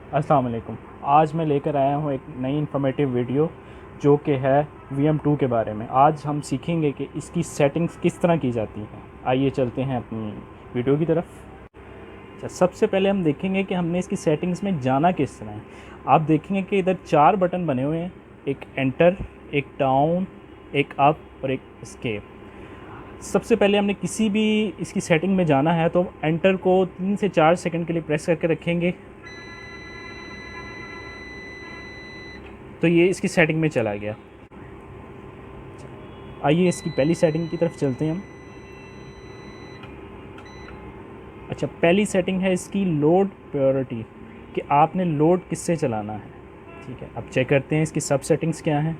अस्सलाम वालेकुम। आज मैं लेकर आया हूँ एक नई इन्फॉर्मेटिव वीडियो जो कि है VM2 के बारे में। आज हम सीखेंगे कि इसकी सेटिंग्स किस तरह की जाती हैं। आइए चलते हैं अपनी वीडियो की तरफ। अच्छा, सबसे पहले हम देखेंगे कि हमने इसकी सेटिंग्स में जाना किस तरह है। आप देखेंगे कि इधर 4 बटन बने हुए हैं, एक एंटर, एक डाउन, एक अप और एक एस्केप। सबसे पहले हमने किसी भी इसकी सेटिंग में जाना है तो एंटर को 3 से 4 सेकंड के लिए प्रेस करके रखेंगे तो ये इसकी सेटिंग में चला गया। आइए इसकी पहली सेटिंग की तरफ चलते हैं हम। अच्छा, पहली सेटिंग है इसकी लोड प्रायोरिटी, कि आपने लोड किससे चलाना है। ठीक है, अब चेक करते हैं इसकी सब सेटिंग्स क्या हैं।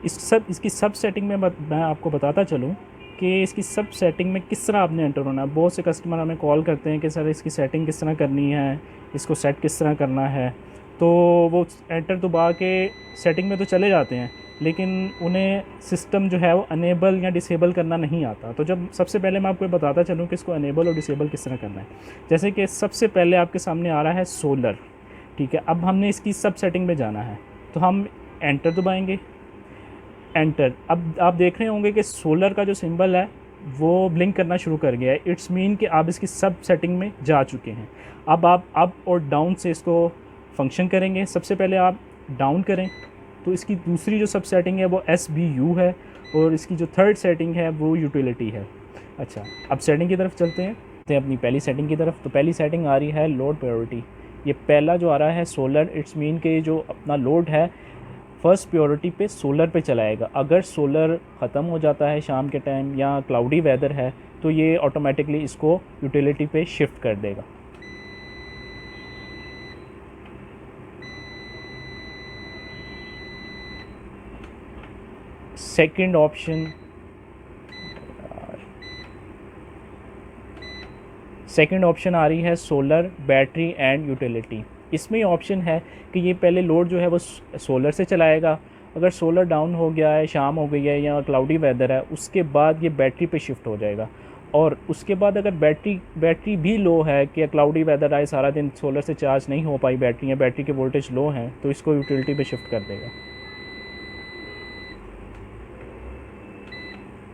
इसकी सब सेटिंग में मैं आपको बताता चलूँ कि इसकी सब सेटिंग में किस तरह आपने एंटर होना है। बहुत से कस्टमर हमें कॉल करते हैं कि सर इसकी सेटिंग किस तरह करनी है, इसको सेट किस तरह करना है। तो वो एंटर दबा के सेटिंग में तो चले जाते हैं, लेकिन उन्हें सिस्टम जो है वो अनेबल या डिसेबल करना नहीं आता। तो जब सबसे पहले मैं आपको बताता चलूँ कि इसको अनेबल और डिसेबल किस तरह करना है। जैसे कि सबसे पहले आपके सामने आ रहा है सोलर। ठीक है, अब हमने इसकी सब सेटिंग में जाना है तो हम एंटर दबाएंगे। एंटर, अब आप देख रहे होंगे कि सोलर का जो सिंबल है वो ब्लिंक करना शुरू कर गया है। इट्स मीन कि आप इसकी सब सेटिंग में जा चुके हैं। अब आप अप और डाउन से इसको फंक्शन करेंगे। सबसे पहले आप डाउन करें तो इसकी दूसरी जो सब सेटिंग है वो SBU है और इसकी जो थर्ड सेटिंग है वो यूटिलिटी है। अच्छा, अब सेटिंग की तरफ चलते हैं अपनी पहली सेटिंग की तरफ। तो पहली सेटिंग आ रही है लोड प्रायोरिटी। ये पहला जो आ रहा है सोलर, इट्स मीन के जो अपना लोड है फर्स्ट प्रायोरिटी पे सोलर पे चलाएगा। अगर सोलर ख़त्म हो जाता है शाम के टाइम या क्लाउडी वेदर है तो ये ऑटोमेटिकली इसको यूटिलिटी पे शिफ्ट कर देगा। सेकंड ऑप्शन आ रही है सोलर बैटरी एंड यूटिलिटी। इसमें ऑप्शन है कि ये पहले लोड जो है वो सोलर से चलाएगा। अगर सोलर डाउन हो गया है, शाम हो गई है या क्लाउडी वेदर है, उसके बाद ये बैटरी पे शिफ्ट हो जाएगा। और उसके बाद अगर बैटरी भी लो है कि क्लाउडी वेदर आए, सारा दिन सोलर से चार्ज नहीं हो पाई बैटरी या बैटरी के वोल्टेज लो हैं, तो इसको यूटिलिटी पे शिफ्ट कर देगा।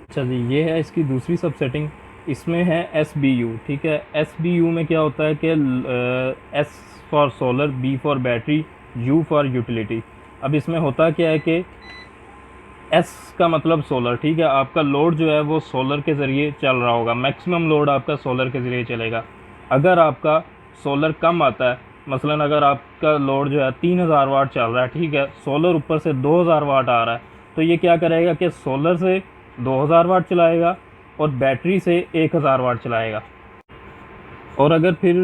अच्छा जी, ये है इसकी दूसरी सब सेटिंग। इसमें है SBU। ठीक है, SBU में क्या होता है कि S for solar, B for battery, U for utility. अब इसमें होता क्या है कि S का मतलब सोलर। ठीक है, आपका लोड जो है वो सोलर के ज़रिए चल रहा होगा, मैक्सिमम लोड आपका सोलर के ज़रिए चलेगा। अगर आपका सोलर कम आता है, मसलन अगर आपका लोड जो है 3000 वाट चल रहा है, ठीक है, सोलर ऊपर से 2000 वाट आ रहा है, तो ये क्या करेगा कि सोलर से 2000 वाट चलाएगा और बैटरी से 1000 वाट चलाएगा। और अगर फिर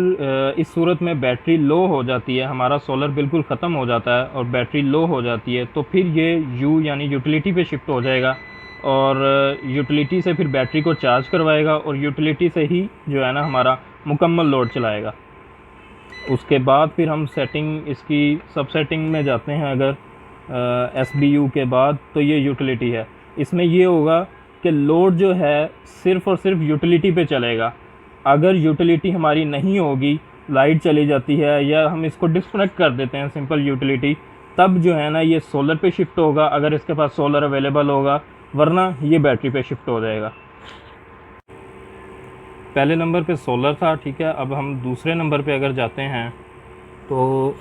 इस सूरत में बैटरी लो हो जाती है, हमारा सोलर बिल्कुल ख़त्म हो जाता है और बैटरी लो हो जाती है, तो फिर ये यू यानी यूटिलिटी पे शिफ्ट हो जाएगा और यूटिलिटी से फिर बैटरी को चार्ज करवाएगा और यूटिलिटी से ही जो है ना हमारा मुकम्मल लोड चलाएगा। उसके बाद फिर हम सेटिंग इसकी सब सेटिंग में जाते हैं। अगर SBU के बाद तो ये यूटिलिटी है। इसमें ये होगा कि लोड जो है सिर्फ़ और सिर्फ यूटिलिटी पे चलेगा। अगर यूटिलिटी हमारी नहीं होगी, लाइट चली जाती है या हम इसको डिस्कनेक्ट कर देते हैं सिंपल यूटिलिटी, तब जो है ना ये सोलर पे शिफ्ट होगा अगर इसके पास सोलर अवेलेबल होगा, वरना ये बैटरी पे शिफ्ट हो जाएगा। पहले नंबर पे सोलर था। ठीक है, अब हम दूसरे नंबर पे अगर जाते हैं तो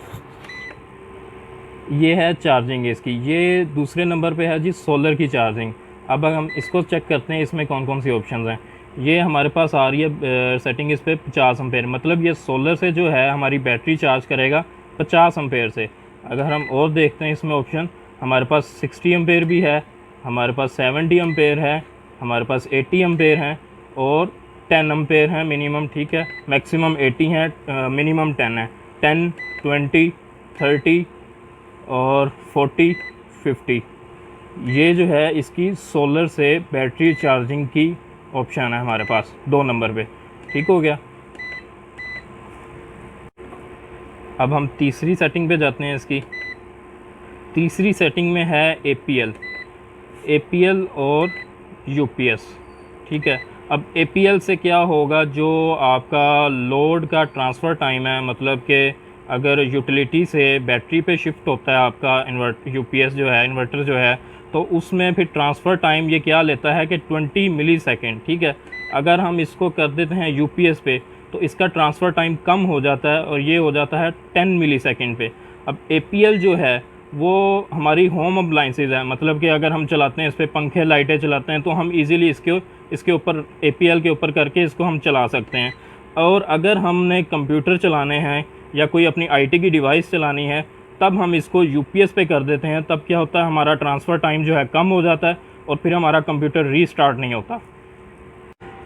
ये है चार्जिंग इसकी। ये दूसरे नंबर पे है जी सोलर की चार्जिंग। अब हम इसको चेक करते हैं इसमें कौन कौन सी ऑप्शंस हैं। ये हमारे पास आ रही है सेटिंग इस पर 50 एम्पेयर, मतलब ये सोलर से जो है हमारी बैटरी चार्ज करेगा 50 एम्पेयर से। अगर हम और देखते हैं इसमें ऑप्शन, हमारे पास 60 एम्पेयर भी है, हमारे पास 70 एम्पेयर है, हमारे पास 80 एम्पेयर हैं और 10 एम्पेयर हैं मिनिमम। ठीक है, मैक्सिमम 80 है, मिनिमम 10 है। 10, 20, 30 और 40, 50, ये जो है इसकी सोलर से बैटरी चार्जिंग की ऑप्शन है हमारे पास 2 नंबर पे। ठीक हो गया। अब हम तीसरी सेटिंग पे जाते हैं। इसकी तीसरी सेटिंग में है APL और UPS। ठीक है, अब APL से क्या होगा, जो आपका लोड का ट्रांसफ़र टाइम है, मतलब कि अगर यूटिलिटी से बैटरी पे शिफ्ट होता है आपका यूपीएस जो है, इन्वर्टर जो है, तो उसमें फिर ट्रांसफ़र टाइम ये क्या लेता है कि 20 मिलीसेकंड, ठीक है। अगर हम इसको कर देते हैं यूपीएस पे तो इसका ट्रांसफ़र टाइम कम हो जाता है और ये हो जाता है 10 मिलीसेकंड पे। अब एपीएल जो है वो हमारी होम अप्लाइंसेस है, मतलब कि अगर हम चलाते हैं इस पर पंखे लाइटें चलाते हैं तो हम इजीली इसके ऊपर एपीएल के ऊपर करके इसको हम चला सकते हैं। और अगर हमने कंप्यूटर चलाने हैं या कोई अपनी आईटी की डिवाइस चलानी है तब हम इसको यूपीएस पे कर देते हैं, तब क्या होता है हमारा ट्रांसफ़र टाइम जो है कम हो जाता है और फिर हमारा कंप्यूटर रीस्टार्ट नहीं होता।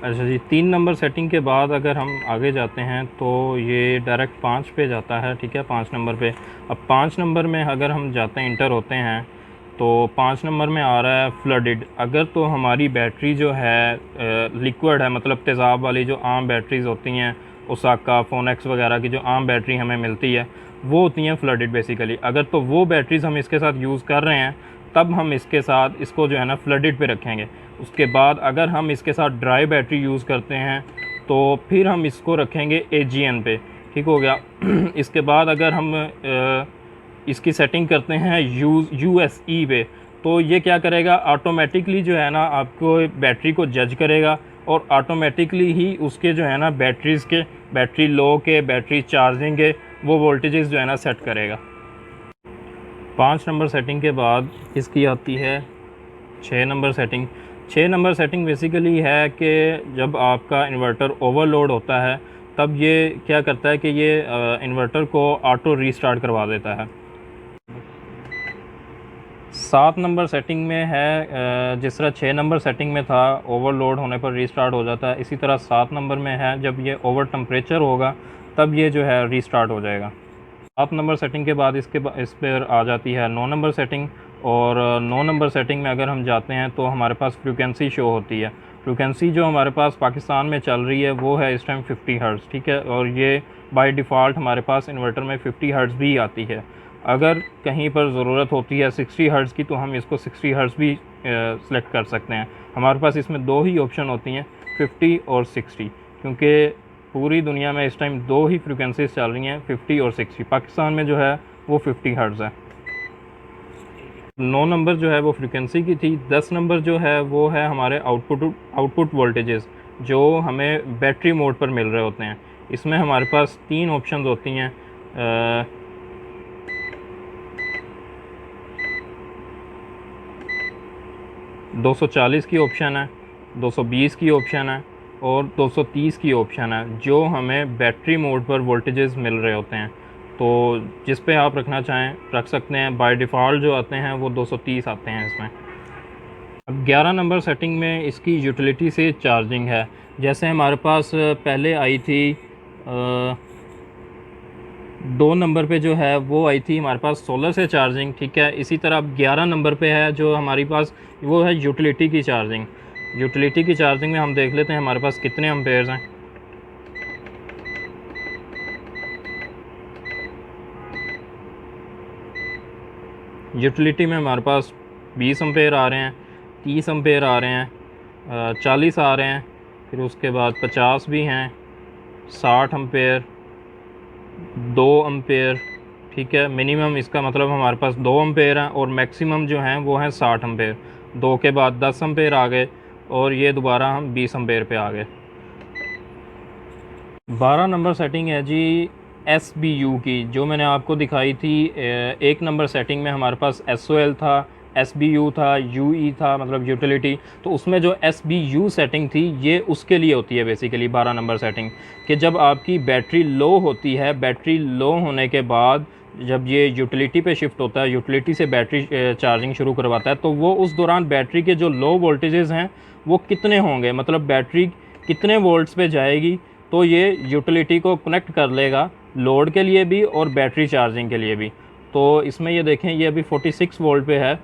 अच्छा जी, 3 नंबर सेटिंग के बाद अगर हम आगे जाते हैं तो ये डायरेक्ट 5 पे जाता है, ठीक है, 5 नंबर पे। अब 5 नंबर में अगर हम जाते हैं, इंटर होते हैं, तो 5 नंबर में आ रहा है फ्लडेड। अगर तो हमारी बैटरी जो है लिक्विड है, मतलब तेज़ाब वाली जो आम बैटरीज़ होती हैं, ओसाका, फोनेक्स वगैरह की जो आम बैटरी हमें मिलती है वो होती हैं फ्लडेड बेसिकली। अगर तो वो बैटरीज़ हम इसके साथ यूज़ कर रहे हैं तब हम इसके साथ इसको जो है ना फ्लडेड पे रखेंगे। उसके बाद अगर हम इसके साथ ड्राई बैटरी यूज़ करते हैं तो फिर हम इसको रखेंगे एजीएन पे, ठीक हो गया। इसके बाद अगर हम इसकी सेटिंग करते हैं यूएसई पे, तो ये क्या करेगा, ऑटोमेटिकली जो है ना आपको बैटरी को जज करेगा और ऑटोमेटिकली ही उसके जो है ना बैटरीज़ के, बैटरी लो के, बैटरी चार्जिंग के वो वोल्टेजेस जो है ना सेट करेगा। 5 नंबर सेटिंग के बाद इसकी आती है 6 number setting. 6 number setting basically है कि जब आपका इन्वर्टर ओवरलोड होता है तब ये क्या करता है कि ये इन्वर्टर को ऑटो रीस्टार्ट करवा देता है। 7 नंबर सेटिंग में है जिस तरह 6 नंबर सेटिंग में था ओवरलोड होने पर रीस्टार्ट हो जाता है, इसी तरह 7 नंबर में है जब ये ओवर टेम्परेचर होगा तब ये जो है रीस्टार्ट हो जाएगा। 7 नंबर सेटिंग के बाद इस पर आ जाती है 9 नंबर सेटिंग। और 9 नंबर सेटिंग में अगर हम जाते हैं तो हमारे पास फ्रीक्वेंसी शो होती है। फ्रीक्वेंसी जो हमारे पास पाकिस्तान में चल रही है वो है इस टाइम 50 हर्ट्ज़, ठीक है। और ये बाय डिफ़ॉल्ट हमारे पास इन्वर्टर में 50 हर्ट्ज़ भी आती है। अगर कहीं पर ज़रूरत होती है 60 हर्ट्ज़ की तो हम इसको 60 हर्ट्ज़ भी सेलेक्ट कर सकते हैं। हमारे पास इसमें 2 ही ऑप्शन होती हैं, 50 और 60, क्योंकि पूरी दुनिया में इस टाइम 2 ही फ्रीक्वेंसीज चल रही हैं, 50 और 60। पाकिस्तान में जो है वो 50 हर्ट्ज़ है। 9 नंबर जो है वो फ्रीक्वेंसी की थी। 10 नंबर जो है वो है हमारे आउटपुट वोल्टेजेस जो हमें बैटरी मोड पर मिल रहे होते हैं। इसमें हमारे पास 3 ऑप्शंस होती हैं, 240 की ऑप्शन है, 220 की ऑप्शन है और 230 की ऑप्शन है, जो हमें बैटरी मोड पर वोल्टेजेस मिल रहे होते हैं। तो जिस पे आप रखना चाहें रख सकते हैं। बाय डिफ़ॉल्ट जो आते हैं वो 230 आते हैं इसमें। अब 11 नंबर सेटिंग में इसकी यूटिलिटी से चार्जिंग है। जैसे हमारे पास पहले आई थी 2 नंबर पे जो है वो आई थी हमारे पास सोलर से चार्जिंग, ठीक है। इसी तरह अब 11 नंबर पे है जो हमारी पास वो है यूटिलिटी की चार्जिंग। यूटिलिटी की चार्जिंग में हम देख लेते हैं हमारे पास कितने एम्पेयर्स हैं। यूटिलिटी में हमारे पास 20 एम्पेयर आ रहे हैं, 30 एम्पेयर आ रहे हैं, 40 आ रहे हैं, फिर उसके बाद 50 भी हैं, 60 एम्पेयर, 2 एम्पेयर, ठीक है। मिनिमम इसका मतलब हमारे पास 2 एम्पेयर हैं और मैक्सिमम जो हैं वो हैं 60 एम्पेयर। 2 के बाद 10 एम्पेयर आ गए और ये दोबारा हम 20 एम्पेयर पे आ गए। 12 नंबर सेटिंग है जी SBU की, जो मैंने आपको दिखाई थी। 1 नंबर सेटिंग में हमारे पास SOL था, SBU था, UE था, मतलब यूटिलिटी। तो उसमें जो SBU सेटिंग थी ये उसके लिए होती है बेसिकली 12 नंबर सेटिंग, कि जब आपकी बैटरी लो होती है, बैटरी लो होने के बाद जब ये यूटिलिटी पे शिफ्ट होता है, यूटिलिटी से बैटरी चार्जिंग शुरू करवाता है, तो वो उस दौरान बैटरी के जो लो वोल्टेजेस हैं वो कितने होंगे, मतलब बैटरी कितने वोल्ट्स पे जाएगी, तो ये यूटिलिटी को कनेक्ट कर लेगा लोड के लिए भी और बैटरी चार्जिंग के लिए भी। तो इसमें ये देखें ये अभी 46 वोल्ट पे है,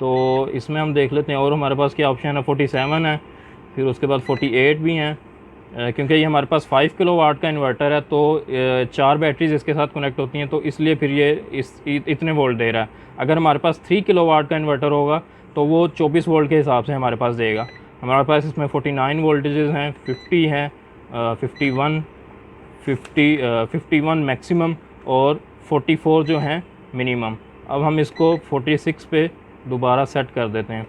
तो इसमें हम देख लेते हैं। और हमारे पास क्या ऑप्शन है, 47 है, फिर उसके बाद 48 भी हैं। क्योंकि ये हमारे पास 5 किलोवाट का इन्वर्टर है तो 4 बैटरीज इसके साथ कनेक्ट होती हैं, तो इसलिए फिर ये इतने वोल्ट दे रहा है। अगर हमारे पास 3 किलोवाट का इन्वर्टर होगा तो वो 24 वोल्ट के हिसाब से हमारे पास देगा। हमारे पास इसमें 49 वोल्टेजेस हैं, 50 हैं, 51 मैक्सिमम और 44 जो हैं मिनिमम। अब हम इसको 46 पे दोबारा सेट कर देते हैं।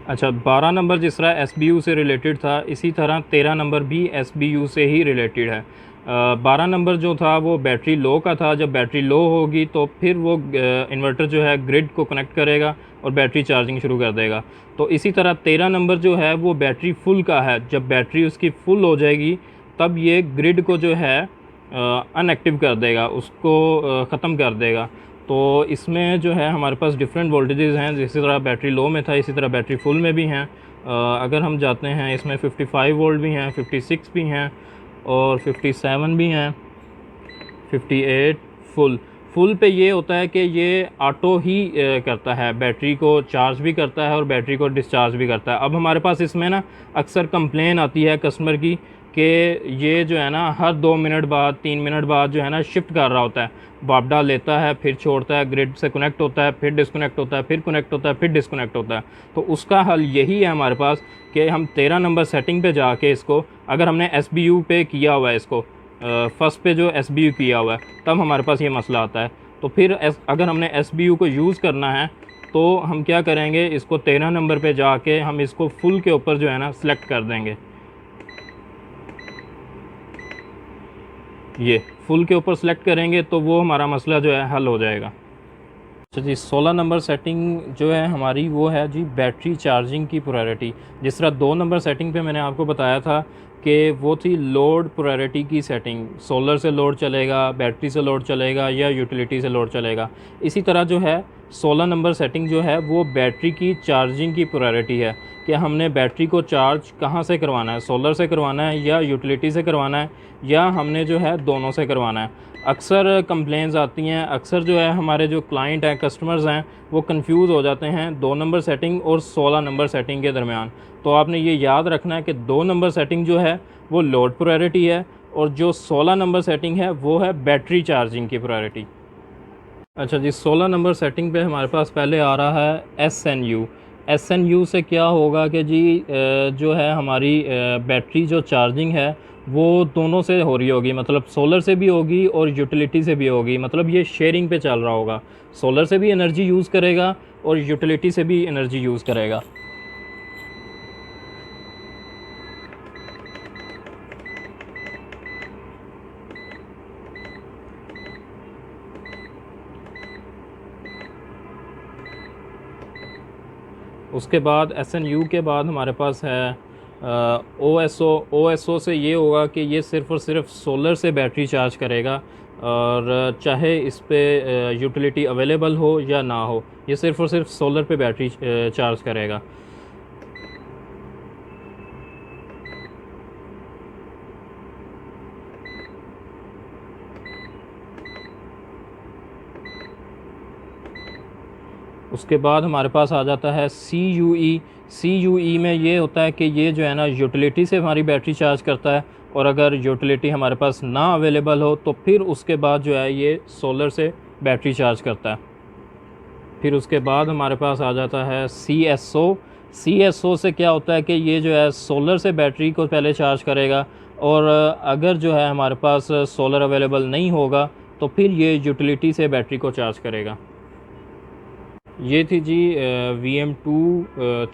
अच्छा, 12 नंबर जिस तरह SBU से रिलेटेड था, इसी तरह 13 नंबर भी SBU से ही रिलेटेड है। 12 नंबर जो था वो बैटरी लो का था। जब बैटरी लो होगी तो फिर वो इन्वर्टर जो है ग्रिड को कनेक्ट करेगा और बैटरी चार्जिंग शुरू कर देगा। तो इसी तरह 13 नंबर जो है वो बैटरी फुल का है। जब बैटरी उसकी फुल हो जाएगी तब ये ग्रिड को जो है अनएक्टिव कर देगा, उसको ख़त्म कर देगा। तो इसमें जो है हमारे पास डिफरेंट वोल्टेजेस हैं। जिस तरह बैटरी लो में था, इसी तरह बैटरी फुल में भी हैं। अगर हम जाते हैं, इसमें 55 वोल्ट भी हैं, 56 भी हैं और 57 भी हैं, 58 फुल पे ये होता है कि ये ऑटो ही करता है, बैटरी को चार्ज भी करता है और बैटरी को डिस्चार्ज भी करता है। अब हमारे पास इसमें ना अक्सर कंप्लेन आती है कस्टमर की कि ये जो है ना हर 2 मिनट बाद 3 मिनट बाद जो है ना शिफ्ट कर रहा होता है, बापडा लेता है, फिर छोड़ता है, ग्रिड से कनेक्ट होता है, फिर डिस्कनेक्ट होता है, फिर कनेक्ट होता है, फिर डिस्कनेक्ट होता है। तो उसका हल यही है हमारे पास कि हम 13 नंबर सेटिंग पे जाके इसको, अगर हमने SBU पे किया हुआ है, इसको फर्स्ट पे जो SBU किया हुआ है, तब हमारे पास ये मसला आता है। तो फिर अगर हमने SBU को यूज़ करना है तो हम क्या करेंगे, इसको 13 नंबर पे जाके हम इसको फुल के ऊपर जो है ना सेलेक्ट कर देंगे। ये फुल के ऊपर सेलेक्ट करेंगे तो वो हमारा मसला जो है हल हो जाएगा। अच्छा जी, 16 नंबर सेटिंग जो है हमारी वो है जी बैटरी चार्जिंग की प्रायोरिटी। जिस तरह 2 नंबर सेटिंग पे मैंने आपको बताया था कि वो थी लोड प्रायोरिटी की सेटिंग, सोलर से लोड चलेगा, बैटरी से लोड चलेगा या यूटिलिटी से लोड चलेगा। इसी तरह जो है 16 नंबर सेटिंग जो है वो बैटरी की चार्जिंग की प्रायोरिटी है कि हमने बैटरी को चार्ज कहाँ से करवाना है, सोलर से करवाना है या यूटिलिटी से करवाना है या हमने जो है दोनों से करवाना है। अक्सर कंप्लेंट्स आती हैं, अक्सर जो है हमारे जो क्लाइंट हैं, कस्टमर्स हैं, वो कंफ्यूज हो जाते हैं 2 नंबर सेटिंग और 16 नंबर सेटिंग के दरमियान। तो आपने ये याद रखना है कि 2 नंबर सेटिंग जो है वो लोड प्रायोरिटी है और जो 16 नंबर सेटिंग है वो है बैटरी चार्जिंग की प्रायोरिटी। अच्छा जी, 16 नंबर सेटिंग पे हमारे पास पहले आ रहा है SNU से क्या होगा कि जी जो है हमारी बैटरी जो चार्जिंग है वो दोनों से हो रही होगी, मतलब सोलर से भी होगी और यूटिलिटी से भी होगी। मतलब ये शेयरिंग पे चल रहा होगा, सोलर से भी एनर्जी यूज़ करेगा और यूटिलिटी से भी एनर्जी यूज़ करेगा। उसके बाद SNU के बाद हमारे पास है OSO से ये होगा कि ये सिर्फ़ और सिर्फ सोलर से बैटरी चार्ज करेगा और चाहे इस पे यूटिलिटी अवेलेबल हो या ना हो, ये सिर्फ़ और सिर्फ सोलर पे बैटरी चार्ज करेगा। उसके बाद हमारे पास आ जाता है CUE में ये होता है कि ये जो है ना यूटिलिटी से हमारी बैटरी चार्ज करता है और अगर यूटिलिटी हमारे पास ना अवेलेबल हो तो फिर उसके बाद जो है ये सोलर से बैटरी चार्ज करता है। फिर उसके बाद हमारे पास आ जाता है CSO से क्या होता है कि ये जो है सोलर से बैटरी को पहले चार्ज करेगा और अगर जो है हमारे पास सोलर अवेलेबल नहीं होगा तो फिर ये यूटिलिटी से बैटरी को चार्ज करेगा। ये थी जी VM2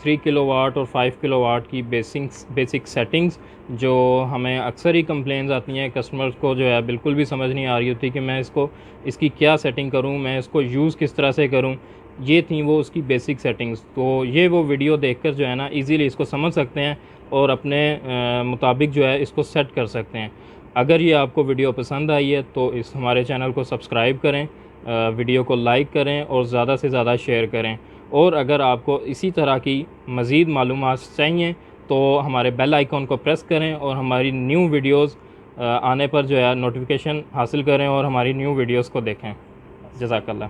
3 किलोवाट और 5 किलोवाट की बेसिक सेटिंग्स जो हमें अक्सर ही कंप्लेंट्स आती हैं, कस्टमर्स को जो है बिल्कुल भी समझ नहीं आ रही होती कि मैं इसकी क्या सेटिंग करूं, मैं इसको यूज़ किस तरह से करूं। ये थी वो उसकी बेसिक सेटिंग्स। तो ये वो वीडियो देखकर जो है ना इजीली इसको समझ सकते हैं और अपने मुताबिक जो है इसको सेट कर सकते हैं। अगर ये आपको वीडियो पसंद आई है तो हमारे चैनल को सब्सक्राइब करें, वीडियो को लाइक करें और ज़्यादा से ज़्यादा शेयर करें। और अगर आपको इसी तरह की मज़ीद मालूमात चाहिए तो हमारे बेल आइकॉन को प्रेस करें और हमारी न्यू वीडियोस आने पर जो है नोटिफिकेशन हासिल करें और हमारी न्यू वीडियोस को देखें। जज़ाकल्लाह।